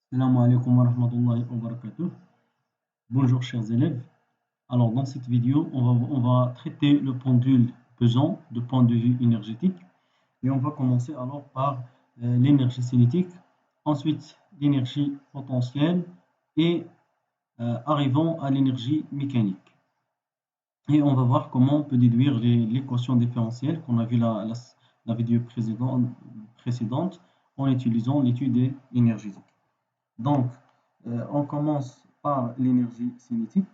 Salam alaikum wa rahmatullahi wa barakatuh. Bonjour chers élèves. Alors dans cette vidéo, on va traiter le pendule pesant de point de vue énergétique. Et on va commencer alors par l'énergie cinétique, ensuite l'énergie potentielle et arrivons à l'énergie mécanique. Et on va voir comment on peut déduire l'équation différentielle qu'on a vu la vidéo précédente en utilisant l'étude énergétique. Donc, on commence par l'énergie cinétique.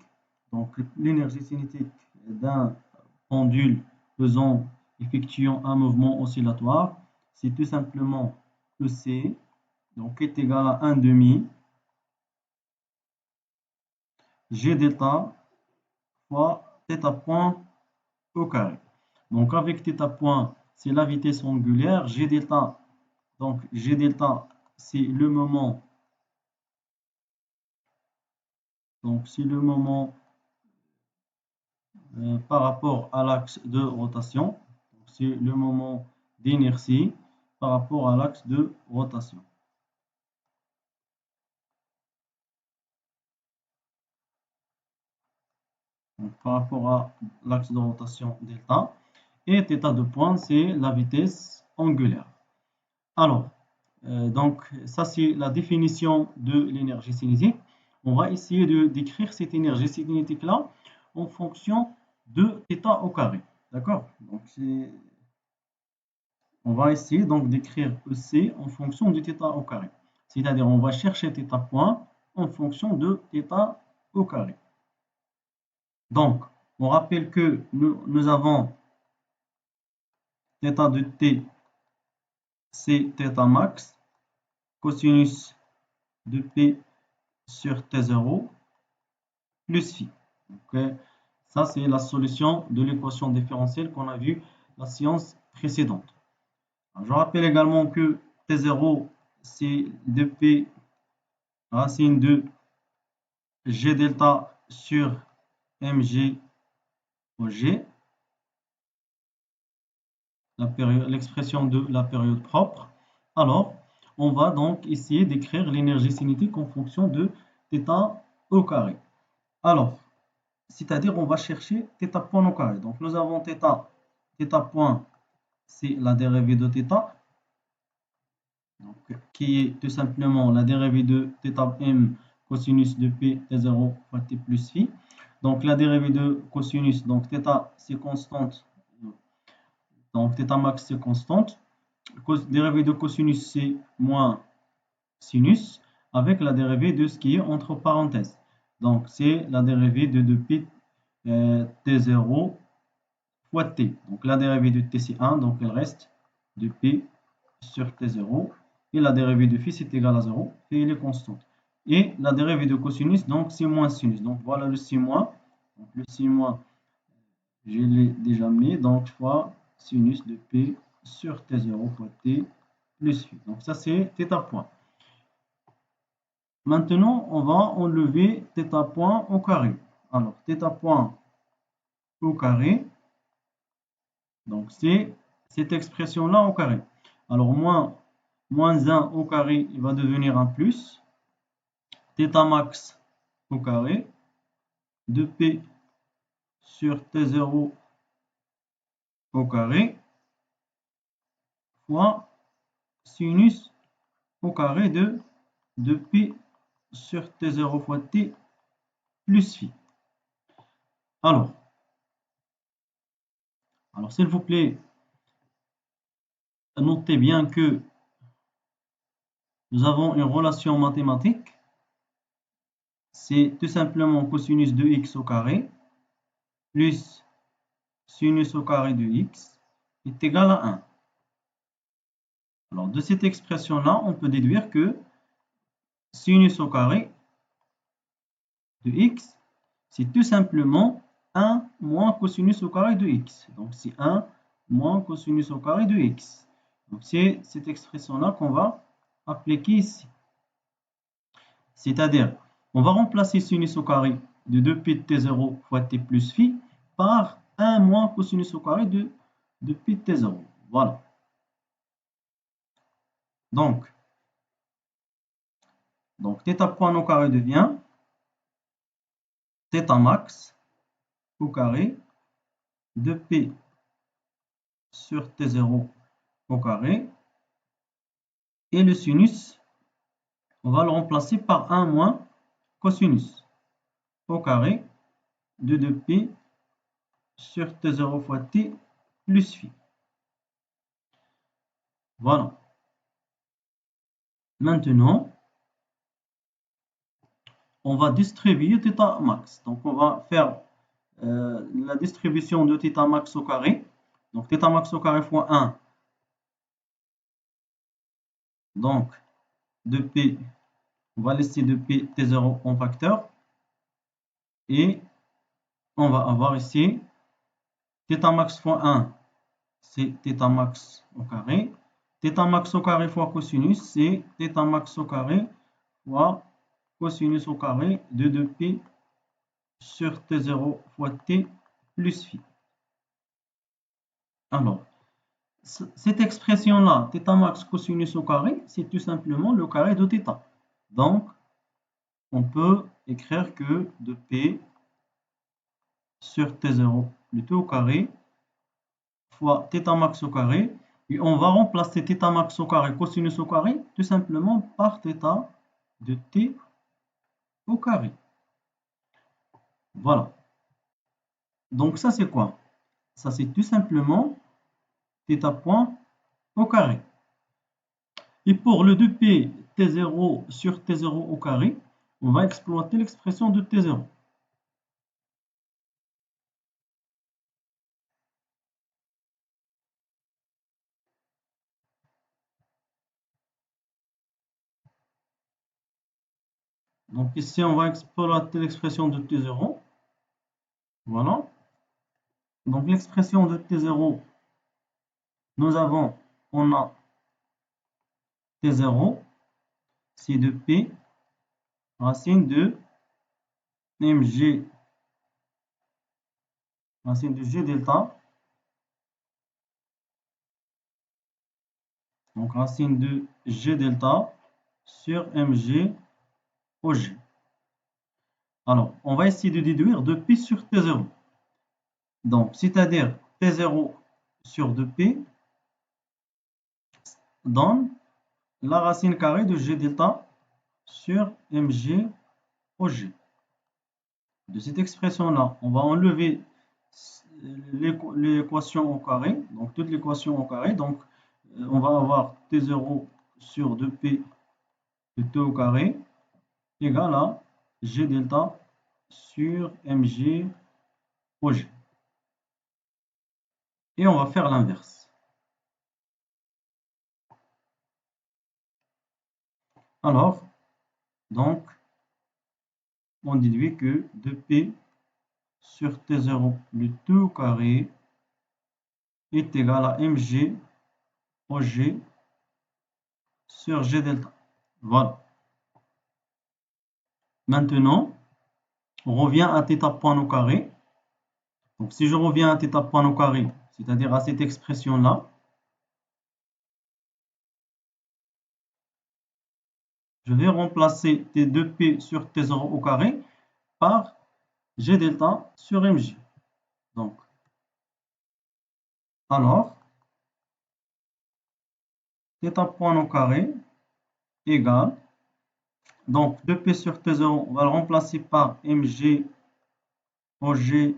Donc, l'énergie cinétique d'un pendule pesant effectuant un mouvement oscillatoire, c'est tout simplement EC, donc est égal à 1 demi G delta fois θ point au carré. Donc, avec θ point, c'est la vitesse angulaire. G delta, donc G delta, c'est le moment. Donc, c'est le moment par rapport à l'axe de rotation. C'est le moment d'inertie par rapport à l'axe de rotation. Donc, par rapport à l'axe de rotation delta. Et θ de pointe, c'est la vitesse angulaire. Alors, donc ça c'est la définition de l'énergie cinétique. On va essayer de décrire cette énergie cinétique-là en fonction de θ au carré. D'accord? Donc, on va essayer donc d'écrire EC en fonction de θ au carré. C'est-à-dire, on va chercher θ point en fonction de θ au carré. Donc, on rappelle que nous avons θ de t, c'est θ max, cosinus de p sur t0 plus phi. Donc, ça, c'est la solution de l'équation différentielle qu'on a vue la séance précédente. Alors, je rappelle également que t0, c'est 2p racine de G delta sur mg au g, l'expression de la période propre. Alors, on va donc essayer d'écrire l'énergie cinétique en fonction de θ au carré. Alors, c'est-à-dire on va chercher θ point au carré. Donc, nous avons θ point, c'est la dérivée de θ, donc, qui est tout simplement la dérivée de θm cosinus de p t0 fois t plus phi. Donc, la dérivée de cosinus, donc θ, c'est constante. Donc, θ max, c'est constante. Dérivée de cosinus, c'est moins sinus, avec la dérivée de ce qui est entre parenthèses. Donc, c'est la dérivée de 2p t0 fois t. Donc, la dérivée de t, c'est 1, donc elle reste 2p sur t0. Et la dérivée de phi, c'est égal à 0, et elle est constante. Et la dérivée de cosinus, donc c'est moins sinus. Donc, voilà le 6 moins. Donc, le 6 moins, je l'ai déjà mis, donc fois sinus de p sur t0 fois t plus phi. Donc, ça, c'est θ point. Maintenant, on va enlever θ point au carré. Alors, θ point au carré, donc c'est cette expression-là au carré. Alors, moins 1 au carré, il va devenir un plus. θ max au carré, 2p sur t0 au carré, fois sinus au carré de 2p sur t0 fois t plus phi. Alors s'il vous plaît, notez bien que nous avons une relation mathématique. C'est tout simplement cosinus de x au carré plus sinus au carré de x est égal à 1. Alors, de cette expression-là, on peut déduire que sinus au carré de x, c'est tout simplement 1 moins cosinus au carré de x. Donc, c'est 1 moins cosinus au carré de x. Donc, c'est cette expression-là qu'on va appliquer ici. C'est-à-dire, on va remplacer sinus au carré de 2pi de t0 fois t plus phi par 1 moins cosinus au carré de pi de t0. Voilà. Donc, Donc, θ point au carré devient θ max au carré de P sur T0 au carré. Et le sinus, on va le remplacer par 1 moins cosinus au carré de 2P sur T0 fois T plus phi. Voilà. Maintenant, on va distribuer θ max. Donc, on va faire la distribution de θ max au carré. Donc, θ max au carré fois 1. Donc, 2P, on va laisser 2P T0 en facteur. Et on va avoir ici θ max fois 1, c'est θ max au carré. θ max au carré fois cosinus, c'est θ max au carré fois cosinus au carré de 2P sur T0 fois T plus phi. Alors, cette expression-là, θ max cosinus au carré, c'est tout simplement le carré de θ. Donc, on peut écrire que 2P sur T0, le tout au carré, fois θ max au carré. Et on va remplacer θ max au carré, cosinus au carré, tout simplement par θ de T au carré. Voilà. Donc ça c'est quoi? Ça c'est tout simplement θ point au carré. Et pour le 2P T0 sur T0 au carré, on va exploiter l'expression de T0. Donc ici, on va exploiter l'expression de T0. Voilà. Donc l'expression de T0, on a T0, c'est de P, racine de mg, racine de g delta. Donc racine de g delta sur mg au g. Alors, on va essayer de déduire 2p sur T0. Donc, c'est-à-dire T0 sur 2p donne la racine carrée de g delta sur mg au g. De cette expression-là, on va enlever l'équation au carré, donc toute l'équation au carré. Donc, on va avoir T0 sur 2p de t au carré égale à g delta sur mg au g. Et on va faire l'inverse. Alors, donc, on déduit que 2p sur T0 le tout au carré est égal à mg au g sur g delta. Voilà. Maintenant, on revient à θ point au carré. Donc, si je reviens à θ point au carré, c'est-à-dire à cette expression-là, je vais remplacer T2P sur T0 au carré par G delta sur mg. Donc, alors, θ point au carré égale, donc 2P sur T0, on va le remplacer par mg au g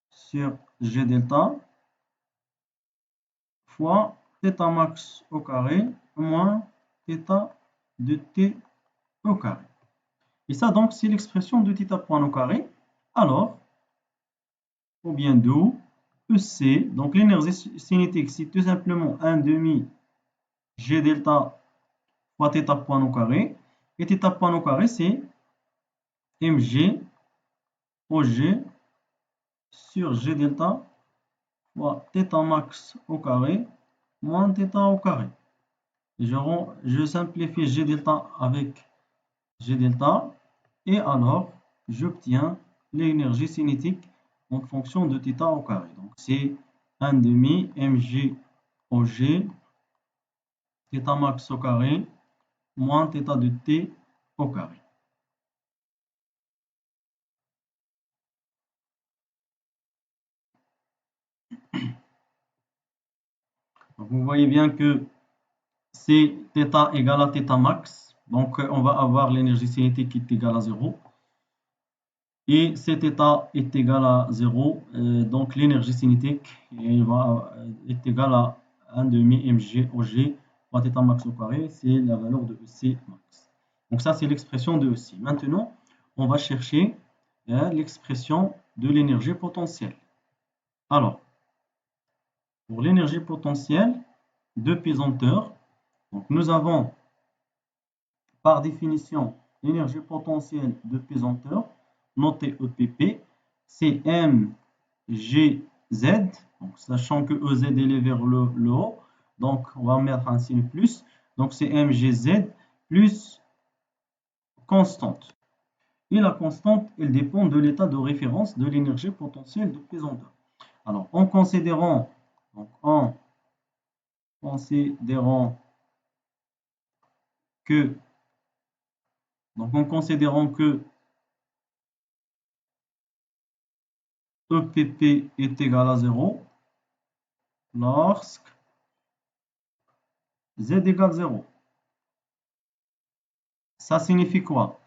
sur G delta fois θ max au carré moins θ de T au carré. Et ça, donc, c'est l'expression de θ point au carré. Alors, ou bien d'où EC, donc l'énergie cinétique, c'est tout simplement 1 demi G delta fois θ point au carré. Et θ point au carré, c'est mg au g sur G delta fois θ max au carré moins θ au carré. Et je simplifie G delta avec G delta. Et alors, j'obtiens l'énergie cinétique en fonction de θ au carré. Donc, c'est 1 demi mg au g, θ max au carré, moins θ de t au carré. Donc, vous voyez bien que c'est θ égale à θ max. Donc, on va avoir l'énergie cinétique qui est égale à 0. Et cet état est égal à 0. Donc, l'énergie cinétique est égale à 1 demi mg OG fois θ max au carré. C'est la valeur de EC max. Donc, ça, c'est l'expression de EC. Maintenant, on va chercher l'expression de l'énergie potentielle. Alors, pour l'énergie potentielle de pesanteur, donc nous avons par définition l'énergie potentielle de pesanteur, notée EPP, c'est mgz, donc sachant que EZ est vers le haut, donc on va mettre un signe plus, donc c'est mgz plus constante. Et la constante, elle dépend de l'état de référence de l'énergie potentielle de pesanteur. Alors, en considérant que EPP est égal à 0 lorsque Z égale 0. Ça signifie quoi?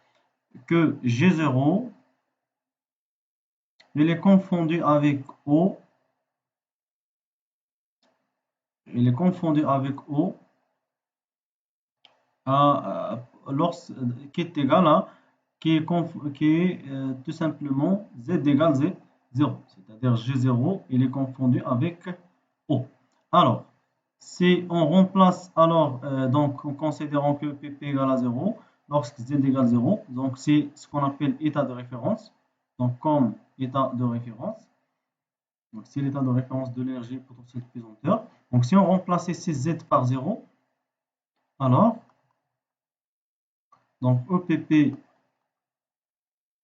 Que G0 il est confondu avec O. Il est confondu avec O qui est égal à qui est tout simplement Z égale 0. C'est-à-dire G0 il est confondu avec O. Alors, si on remplace alors donc en considérant que PP égale à 0, lorsque Z égale 0, donc c'est ce qu'on appelle état de référence. Donc comme état de référence, donc c'est l'état de référence de l'énergie potentielle de pesanteur. Donc si on remplaçait ces Z par 0, alors donc EPP,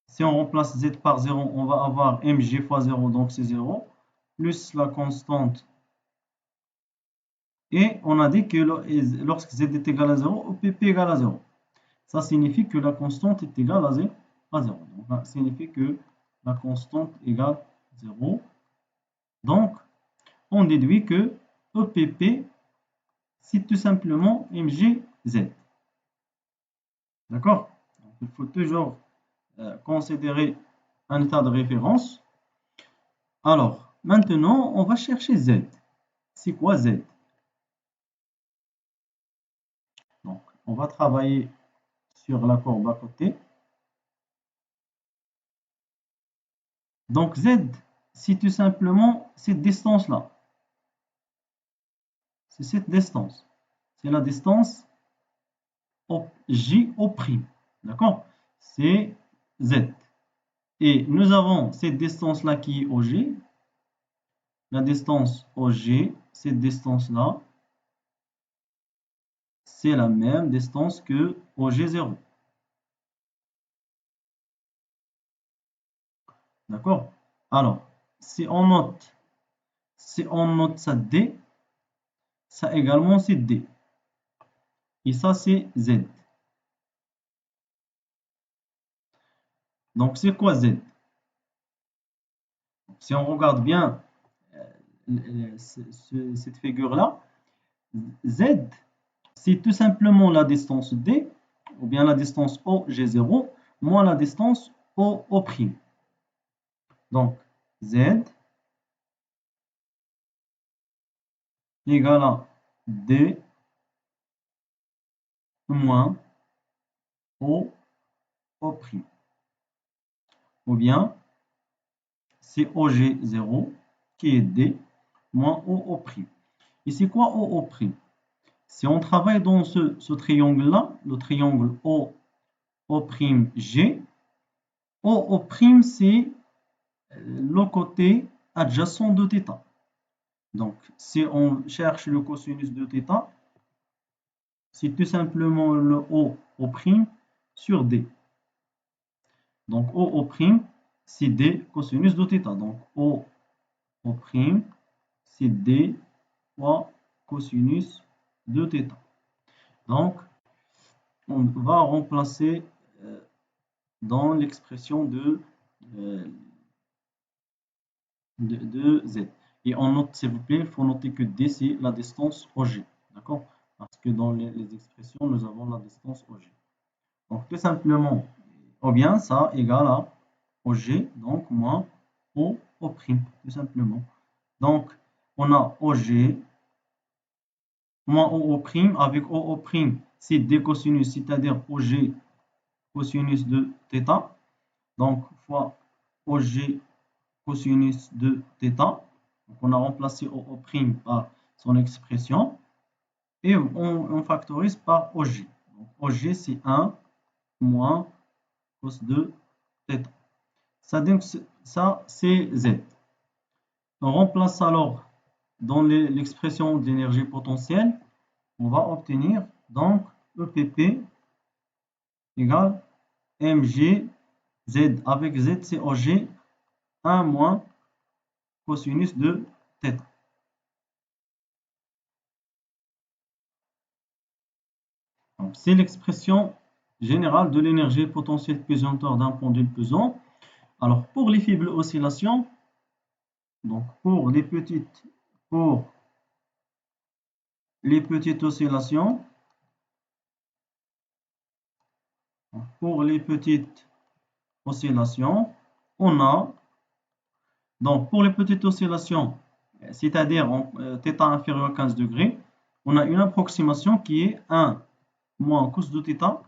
si on remplace Z par 0, on va avoir mg fois 0, donc c'est 0, plus la constante. Et on a dit que lorsque Z est égal à 0, EPP est égal à 0. Ça signifie que la constante est égale à 0. Donc, ça signifie que la constante égale 0. Donc, on déduit que EPP, c'est tout simplement mgz. D'accord? Il faut toujours considérer un état de référence. Alors, maintenant, on va chercher Z. C'est quoi Z? Donc, on va travailler sur la courbe à côté. Donc, Z, c'est tout simplement cette distance-là. C'est cette distance. C'est la distance J'. D'accord? C'est Z. Et nous avons cette distance-là qui est OG. La distance OG, cette distance-là, c'est la même distance que OG0. D'accord? Alors, si on note ça D, ça également c'est D. Et ça c'est Z. Donc c'est quoi Z? Si on regarde bien cette figure-là, Z, c'est tout simplement la distance D, ou bien la distance OG0, moins la distance OO'. Donc, Z égale à D moins OO'. Ou bien, c'est OG0 qui est D moins OO'. Et c'est quoi OO'? Si on travaille dans ce triangle-là, le triangle OG, OO' c'est le côté adjacent de θ. Donc, si on cherche le cosinus de θ, c'est tout simplement le OO' sur D. Donc, OO', c'est D cosinus de θ. Donc, OO', c'est D fois cosinus de θ. Donc, on va remplacer dans l'expression euh, de Z. Et on note, s'il vous plaît, il faut noter que D, c'est la distance OG. D'accord? Parce que dans les expressions, nous avons la distance OG. Donc, tout simplement, ou bien ça égale à OG, donc moins O', tout simplement. Donc, on a OG moins OO' avec OO', c'est D cosinus, c'est-à-dire OG cosinus de θ. Donc, fois OG cosinus de θ. Donc, on a remplacé OO' par son expression. Et on factorise par OG. Donc, OG, c'est 1 moins cos de θ. Ça, c'est Z. On remplace alors dans l'expression d'énergie potentielle, on va obtenir donc EPP égale mg Z. Avec Z, c'est OG 1 moins cosinus de θ. C'est l'expression générale de l'énergie potentielle pesanteur d'un pendule pesant. Alors, pour les faibles oscillations, donc pour les petites oscillations, on a donc pour les petites oscillations, c'est-à-dire θ inférieur à 15 degrés, on a une approximation qui est 1 moins cos de θ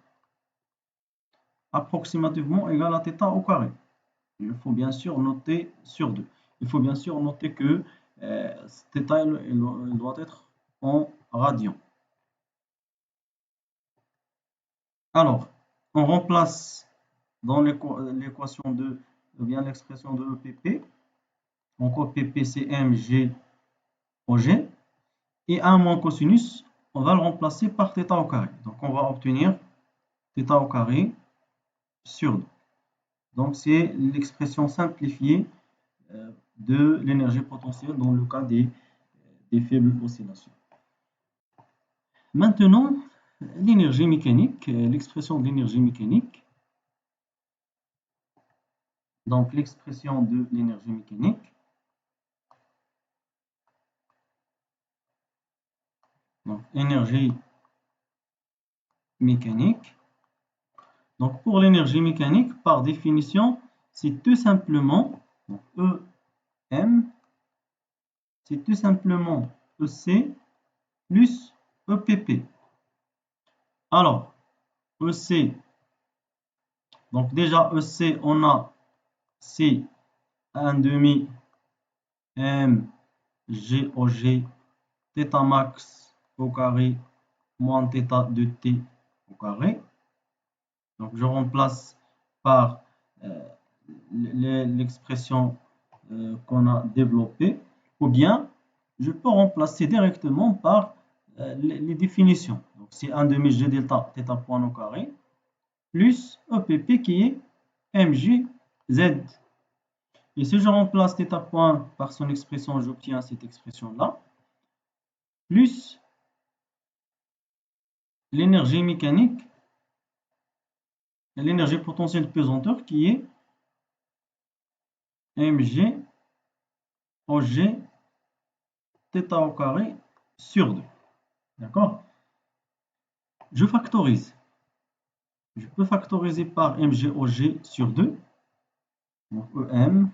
approximativement égal à θ au carré. Il faut bien sûr noter sur 2. Il faut bien sûr noter que θ il doit être en radians. Alors, on remplace dans l'équation de bien l'expression de EPP. Donc EPP c'est mg OG. Et 1 moins cosinus, on va le remplacer par θ au carré. Donc on va obtenir θ au carré sur 2. Donc c'est l'expression simplifiée de l'énergie potentielle dans le cas des faibles oscillations. Maintenant, l'énergie mécanique, l'expression de l'énergie mécanique. Donc l'expression de l'énergie mécanique. Donc énergie mécanique. Donc pour l'énergie mécanique, par définition, c'est tout simplement donc, EM, c'est tout simplement EC plus EPP. Alors, EC, donc déjà EC, on a C 1 demi M G au G θ max au carré moins θ de T au carré. Donc je remplace par l'expression qu'on a développée, ou bien je peux remplacer directement par les définitions. Donc c'est 1 demi G delta θ point au carré plus EPP qui est mg Z. Et si je remplace θ point par son expression, j'obtiens cette expression-là, plus l'énergie mécanique, l'énergie potentielle pesanteur qui est mg OG θ au carré sur 2. D'accord? Je factorise. Je peux factoriser par mg OG sur 2. Donc EM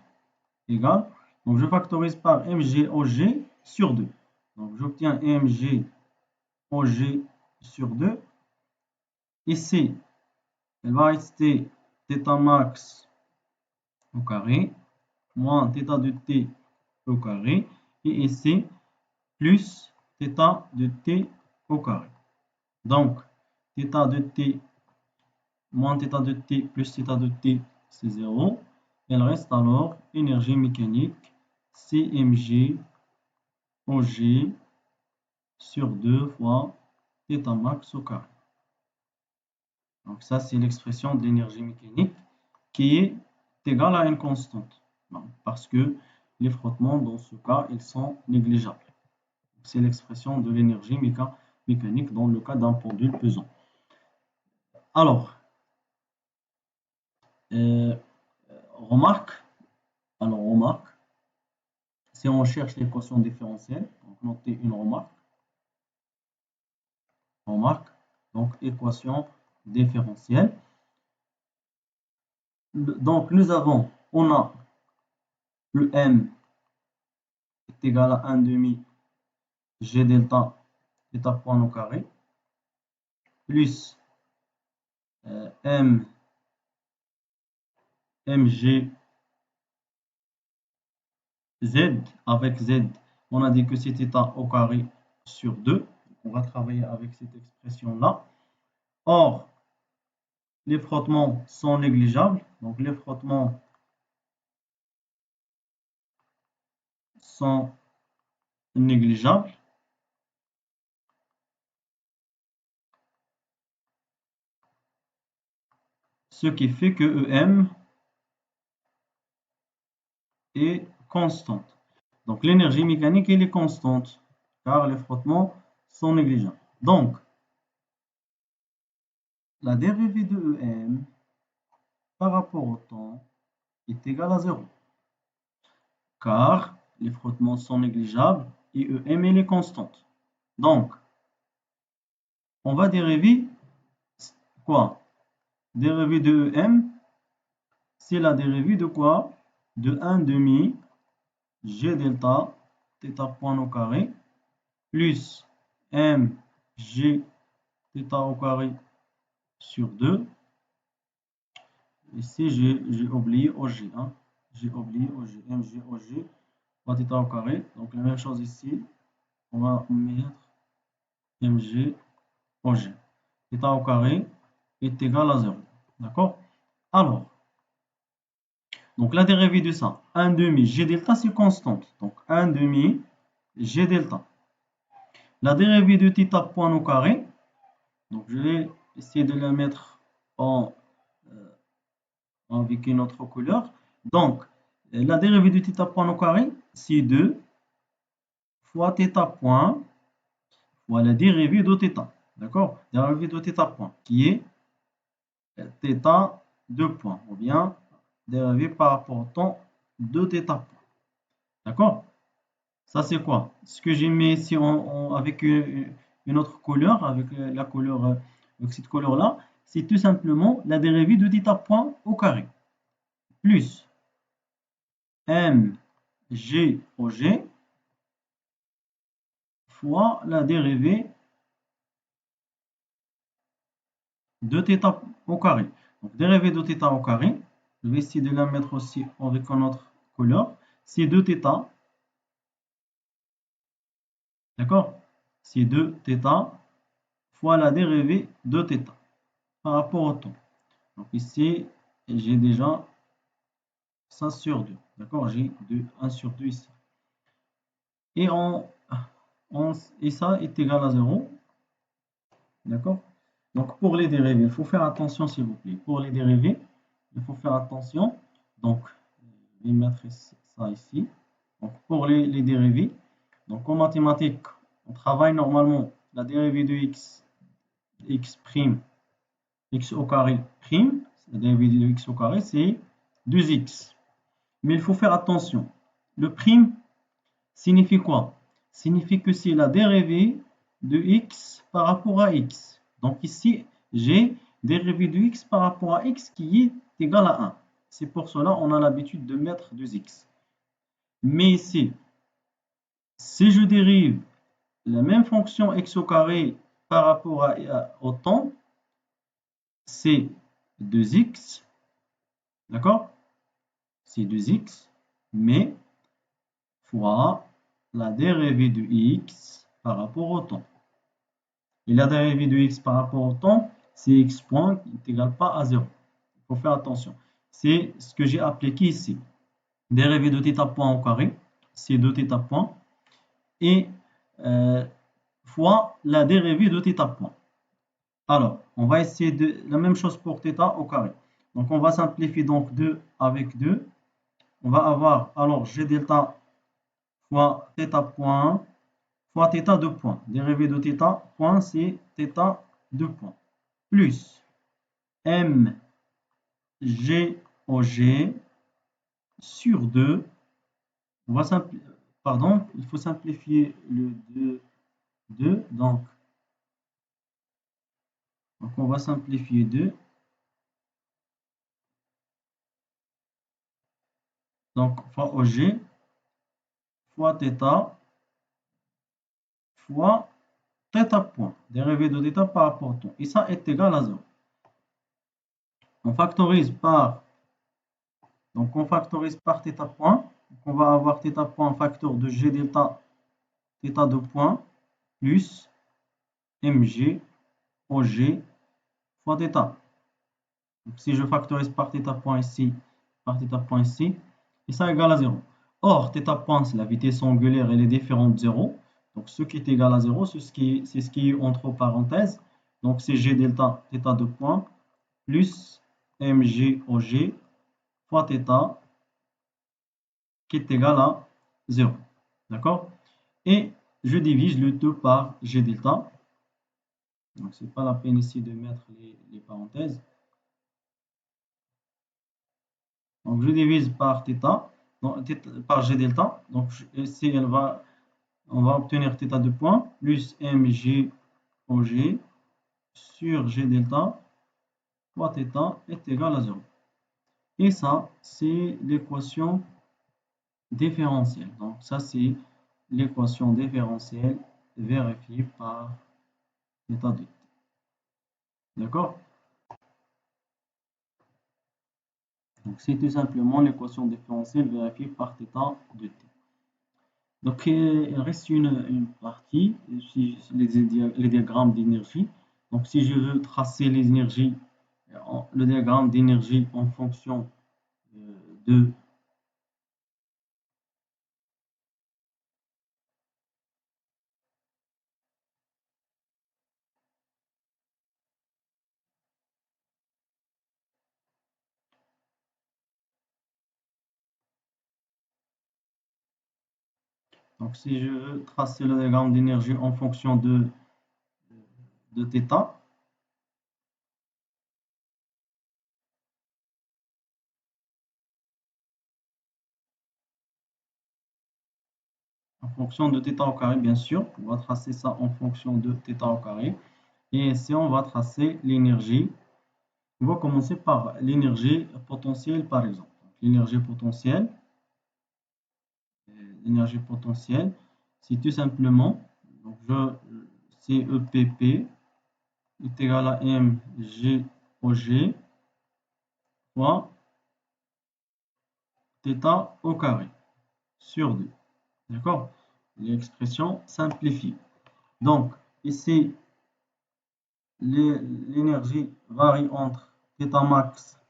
égale. Donc je factorise par mg OG sur 2. Donc j'obtiens mg OG sur 2. Ici, elle va rester θ max au carré moins θ de t au carré. Et ici, plus θ de t au carré. Donc, θ de t moins θ de t plus θ de t, c'est 0. Il reste alors énergie mécanique CMG OG sur 2 fois θ max au carré. Donc ça, c'est l'expression de l'énergie mécanique qui est égale à une constante. Parce que les frottements, dans ce cas, ils sont négligeables. C'est l'expression de l'énergie mécanique dans le cas d'un pendule pesant. Alors, remarque, si on cherche l'équation différentielle, donc notez une remarque, donc équation différentielle. Donc on a le m est égal à 1 demi g delta point au carré plus mg z, avec z, on a dit que c'est θ au carré sur 2. On va travailler avec cette expression-là. Or, les frottements sont négligeables. Donc, les frottements sont négligeables. Ce qui fait que EM est constante. Donc, l'énergie mécanique, elle est constante, car les frottements sont négligeables. Donc, la dérivée de EM par rapport au temps est égale à 0. Car les frottements sont négligeables et EM elle est constante. Donc, on va dériver quoi? Dérivée de EM, c'est la dérivée de quoi? De 1 demi G delta θ point au carré plus mg θ au carré sur 2. Ici, j'ai oublié OG. Hein. J'ai oublié OG. mg OG fois θ au carré. Donc, la même chose ici. On va mettre mg OG. θ au carré est égal à 0. D'accord? Alors, donc la dérivée de ça, 1 demi G delta, c'est constante. Donc, 1 demi G delta. La dérivée de θ point au carré, donc je vais essayer de la mettre avec une autre couleur. Donc, la dérivée de θ point au carré, c'est 2 fois θ point fois la dérivée de θ. D'accord? Dérivée de θ point, qui est θ 2 points, ou bien dérivée par rapport au temps de θ point. D'accord? Ça, c'est quoi? Ce que j'ai mis ici avec une autre couleur, avec la couleur, avec cette couleur-là, c'est tout simplement la dérivée de θ point au carré, plus mg au g fois la dérivée de θ au carré. Donc, dérivée de θ au carré, je vais essayer de la mettre aussi avec une autre couleur, c'est 2θ. D'accord? C'est 2θ fois la dérivée de θ par rapport au temps. Donc ici, j'ai déjà ça sur 2. D'accord? J'ai 1 sur 2 ici. Et, et ça est égal à 0. D'accord? Donc pour les dérivés, il faut faire attention s'il vous plaît. Pour les dérivés, il faut faire attention. Donc, je vais mettre ça ici. Donc pour les dérivés, donc en mathématiques, on travaille normalement la dérivée de x prime, x au carré prime, la dérivée de x au carré, c'est 2x. Mais il faut faire attention. Le prime signifie quoi? Signifie que c'est la dérivée de x par rapport à x. Donc ici, j'ai dérivée de x par rapport à x qui est égal à 1. C'est pour cela qu'on a l'habitude de mettre 2x. Mais ici, si je dérive la même fonction x au carré par rapport au temps, c'est 2x. D'accord? C'est 2x, mais fois la dérivée de x par rapport au temps. Et la dérivée de x par rapport au temps, c'est x point qui n'est égal pas à 0. Il faut faire attention. C'est ce que j'ai appliqué ici. Dérivée de θ point au carré, c'est 2θ point, et fois la dérivée de θ point. Alors, on va essayer de la même chose pour θ au carré. Donc, on va simplifier donc 2 avec 2. On va avoir alors g delta fois θ point fois θ 2 points. Dérivée de θ point, c'est θ 2 points. Plus mg OG sur 2. On va pardon, il faut simplifier le 2. Donc on va simplifier 2. Donc fois OG fois θ fois θ point. Dérivé de θ par rapport au temps. Et ça est égal à 0. On factorise par, donc on factorise par θ point. Donc on va avoir θ point facteur de G delta θ de point plus mg OG fois θ. Donc si je factorise par θ point ici, par θ point ici, et ça égale à 0. Or, θ point, c'est la vitesse angulaire, elle est différente de 0. Donc ce qui est égal à 0, c'est ce qui est entre parenthèses. Donc c'est G delta θ de point plus mg OG fois θ qui est égal à 0. D'accord? Et je divise le 2 par G delta. Donc c'est pas la peine ici de mettre les parenthèses. Donc je divise par θ, par G delta. Donc ici on va obtenir θ de point plus mg OG sur G delta fois θ est égal à 0. Et ça, c'est l'équation différentielle. Donc ça, c'est l'équation différentielle vérifiée par θ de t. D'accord? Donc c'est tout simplement l'équation différentielle vérifiée par θ de t. Donc il reste une partie, les diagrammes d'énergie. Donc si je veux tracer les énergies, le diagramme d'énergie en fonction de donc si je veux tracer le diagramme d'énergie en fonction de θ, en fonction de θ au carré, bien sûr, on va tracer ça en fonction de θ au carré. Et ici, on va tracer l'énergie. On va commencer par l'énergie potentielle, par exemple. L'énergie potentielle, c'est tout simplement, donc CEPP est égal à mg/g fois θ au carré sur 2. D'accord? L'expression simplifiée. Donc, ici, l'énergie varie entre θ max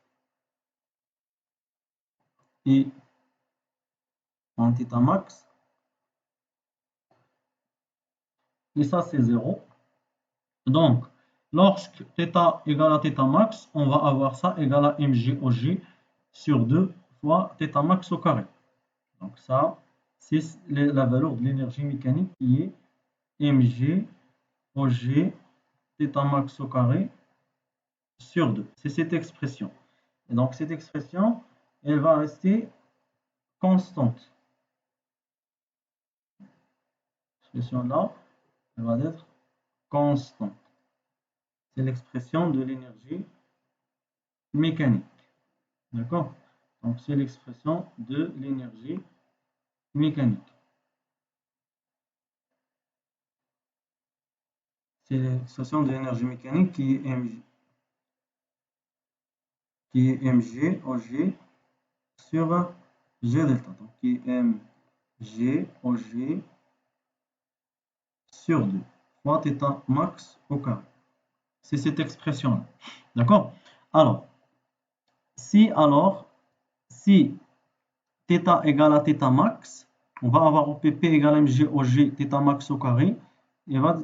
et en θ max. Et ça, c'est 0. Donc, lorsque θ égale à θ max, on va avoir ça égal à mg au g sur 2 fois θ max au carré. Donc ça, c'est la valeur de l'énergie mécanique qui est mg au g θ max au carré sur 2. C'est cette expression. Et donc cette expression, elle va rester constante. Cette expression-là, elle va être constante. C'est l'expression de l'énergie mécanique. D'accord? Donc c'est l'expression de l'énergie mécanique. C'est l'expression de l'énergie mécanique qui est mg au g sur g delta. Donc qui est mg au g sur 2 fois θ max au carré. C'est cette expression-là. D'accord? Alors, si θ égale à θ max, on va avoir OPP égale mg au g θ max au carré et va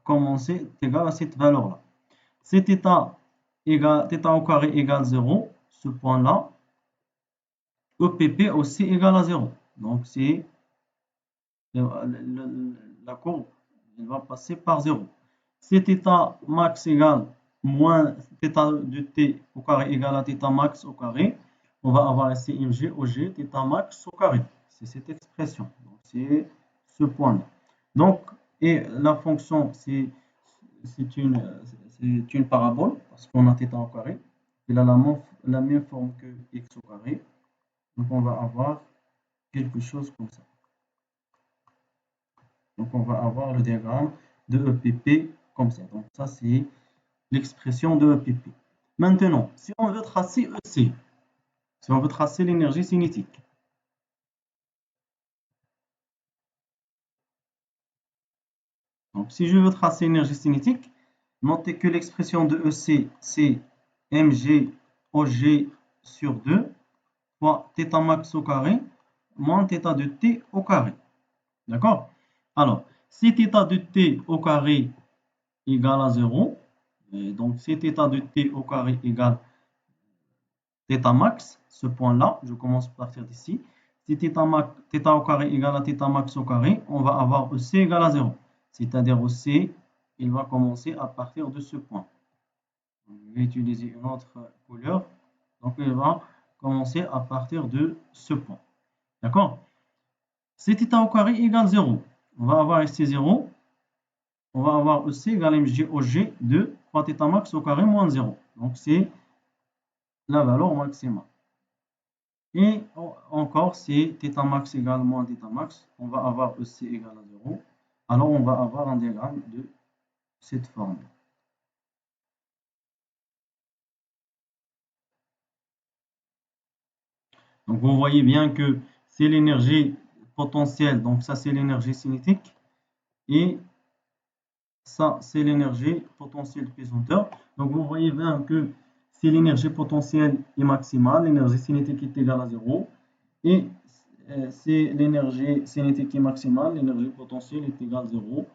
commencer égal à cette valeur-là. Si θ au carré égale 0, ce point-là, EPP aussi égale à 0. Donc c'est la courbe, elle va passer par 0. Si θ max égale moins θ de t au carré égale à θ max au carré, on va avoir ici mg au g, θ max au carré. C'est cette expression. C'est ce point-là. Donc, et la fonction, c'est une parabole, parce qu'on a θ au carré. Il a la même forme que x au carré. Donc, on va avoir quelque chose comme ça. Donc, on va avoir le diagramme de EPP comme ça. Donc, ça, c'est l'expression de EPP. Maintenant, si on veut tracer EC, si on veut tracer l'énergie cinétique, donc si je veux tracer l'énergie cinétique, notez que l'expression de EC, c'est mg OG sur 2 fois θ max au carré moins θ de t au carré. D'accord? Alors, si θ de t au carré égale à 0, et donc si θ de t au carré égale θ max, ce point-là, je commence à partir d'ici. Si θ au carré égale à θ max au carré, on va avoir EC égale à 0. C'est-à-dire EC, il va commencer à partir de ce point. Je vais utiliser une autre couleur. Donc, il va commencer à partir de ce point. D'accord? Si θ au carré égale 0, on va avoir ici 0. On va avoir EC égale mg au g de fois θ max au carré moins 0. Donc, c'est la valeur maximale. Et encore, si θ max égale moins θ max, on va avoir EC égale à 0. Alors, on va avoir un diagramme de cette forme. Donc, vous voyez bien que c'est l'énergie potentielle. Donc, ça, c'est l'énergie cinétique. Et ça, c'est l'énergie potentielle du pesanteur. Donc, vous voyez bien que si l'énergie potentielle est maximale, l'énergie cinétique est égale à 0. Et si l'énergie cinétique est maximale, l'énergie potentielle est égale à 0.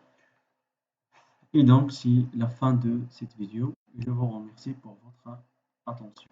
Et donc, c'est la fin de cette vidéo. Je vous remercie pour votre attention.